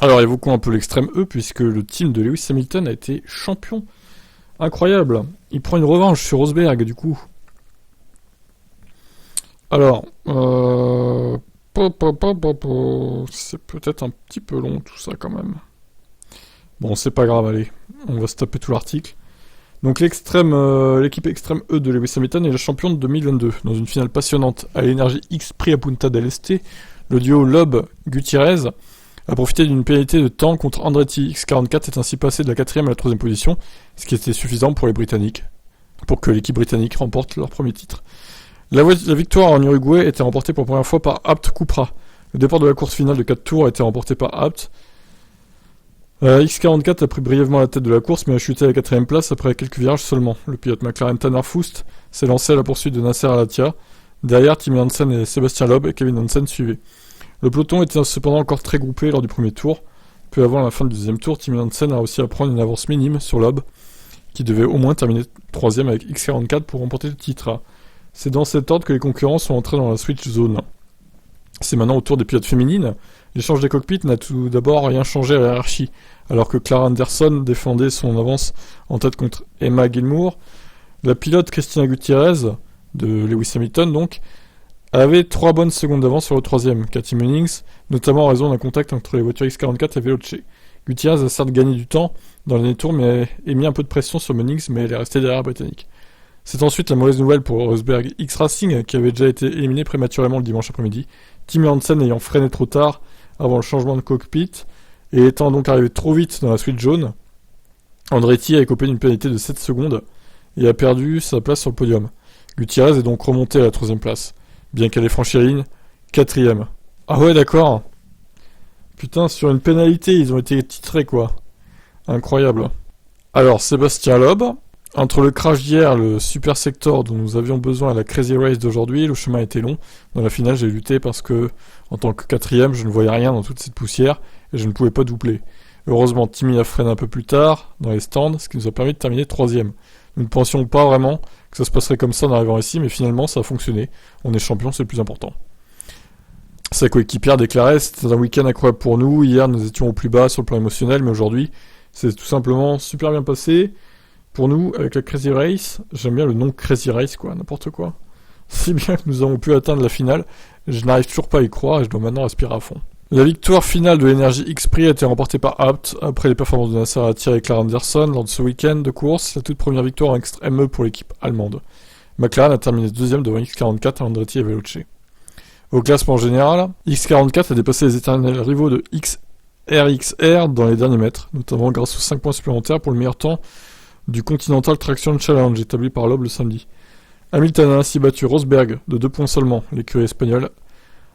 Alors évoquons un peu l'extrême E, puisque le team de Lewis Hamilton a été champion. Incroyable. Il prend une revanche sur Rosberg, du coup. Alors, c'est peut-être un petit peu long tout ça quand même. Bon, c'est pas grave, allez. On va se taper tout l'article. Donc l'équipe extrême E de Lewis Hamilton est la championne de 2022. Dans une finale passionnante à l'Energy X Prix à Punta del Este, le duo Loeb-Gutiérrez a profité d'une pénalité de temps contre Andretti. X44 est ainsi passé de la 4ème à la 3ème position, ce qui était suffisant pour les Britanniques, pour que l'équipe britannique remporte leur premier titre. La victoire en Uruguay était remportée pour la première fois par Abt Cupra. Le départ de la course finale de 4 tours a été remporté par Abt. X44 a pris brièvement la tête de la course, mais a chuté à la 4ème place après quelques virages seulement. Le pilote McLaren Tanner Foust s'est lancé à la poursuite de Nasser Al-Attiyah. Derrière, Timmy Hansen et Sébastien Loeb et Kevin Hansen suivaient. Le peloton était cependant encore très groupé lors du premier tour. Peu avant la fin du deuxième tour, Timmy Hansen a réussi à prendre une avance minime sur Loeb, qui devait au moins terminer 3ème avec X44 pour remporter le titre. C'est dans cet ordre que les concurrents sont entrés dans la switch zone. C'est maintenant au tour des pilotes féminines. L'échange des cockpits n'a tout d'abord rien changé à la hiérarchie, alors que Clara Anderson défendait son avance en tête contre Emma Gilmour. La pilote Christina Gutiérrez, de Lewis Hamilton donc, avait 3 bonnes secondes d'avance sur le 3ème, Cathy Munnings, notamment en raison d'un contact entre les voitures X44 et Veloce. Gutiérrez a certes gagné du temps dans les derniers tours, mais a mis un peu de pression sur Munnings, mais elle est restée derrière la Britannique. C'est ensuite la mauvaise nouvelle pour Rosberg X Racing, qui avait déjà été éliminé prématurément le dimanche après-midi, Timmy Hansen ayant freiné trop tard avant le changement de cockpit, et étant donc arrivé trop vite dans la suite jaune. Andretti a écopé d'une pénalité de 7 secondes, et a perdu sa place sur le podium. Gutiérrez est donc remonté à la 3ème place, bien qu'elle ait franchi la ligne, 4ème. Ah ouais, d'accord. Putain, sur une pénalité, ils ont été titrés, quoi. Incroyable. Alors, Sébastien Loeb, entre le crash d'hier et le super sector dont nous avions besoin à la Crazy Race d'aujourd'hui, le chemin était long. Dans la finale, j'ai lutté parce que, en tant que 4ème, je ne voyais rien dans toute cette poussière et je ne pouvais pas doubler. Heureusement, Timmy a freiné un peu plus tard, dans les stands, ce qui nous a permis de terminer 3ème. Nous ne pensions pas vraiment que ça se passerait comme ça en arrivant ici, mais finalement, ça a fonctionné. On est champion, c'est le plus important. Sa coéquipière déclarait « C'était un week-end incroyable pour nous. Hier, nous étions au plus bas sur le plan émotionnel, mais aujourd'hui, c'est tout simplement super bien passé. Pour nous, avec la Crazy Race, j'aime bien le nom Crazy Race, quoi, n'importe quoi. Si bien que nous avons pu atteindre la finale, je n'arrive toujours pas à y croire et je dois maintenant respirer à fond. » La victoire finale de l'Energy X Prix a été remportée par Abt après les performances de Nasser Al-Attiyah et Clara Anderson lors de ce week-end de course, la toute première victoire en extrême E pour l'équipe allemande. McLaren a terminé 2ème devant X44 à Andretti et Veloce. Au classement général, X44 a dépassé les éternels rivaux de XRXR dans les derniers mètres, notamment grâce aux 5 points supplémentaires pour le meilleur temps du Continental Traction Challenge établi par Loeb le samedi. Hamilton a ainsi battu Rosberg de 2 points seulement, l'écurie espagnole.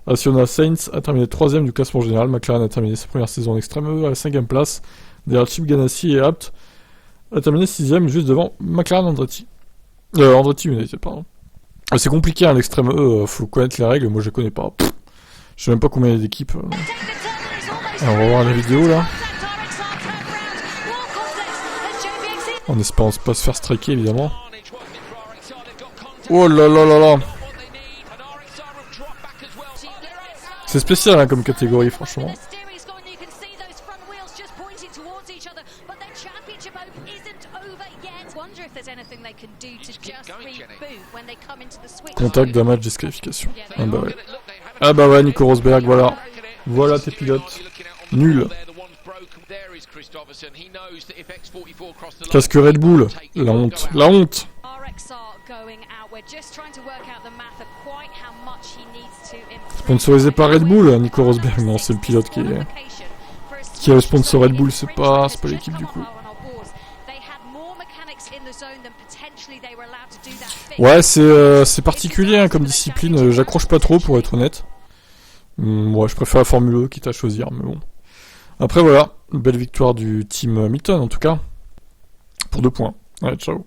Acciona Sainz a terminé 3ème du classement général. McLaren a terminé sa première saison en extrême E à la 5ème place. Derrière Chip Ganassi et Abt a terminé 6ème juste devant McLaren Andretti. Andretti United, pardon. C'est compliqué hein, l'extrême E, faut connaître les règles, moi je les connais pas. Je sais même pas combien il y a d'équipes. Alors, on va voir la vidéo là. En espérant pas se faire striker évidemment. Oh là là là là. C'est spécial hein, comme catégorie franchement. Contact, damage, disqualification. Ah bah ouais, Nico Rosberg, voilà. Voilà tes pilotes. Nul. Casque Red Bull. La honte. La honte. Sponsorisé par Red Bull, Nico Rosberg. Non, c'est le pilote qui a le sponsor Red Bull, c'est pas l'équipe du coup. Ouais, c'est particulier hein, comme discipline, j'accroche pas trop pour être honnête. Ouais, je préfère la Formule E quitte à choisir, mais bon. Après voilà, une belle victoire du team Hamilton en tout cas, pour 2 points. Ouais, ciao.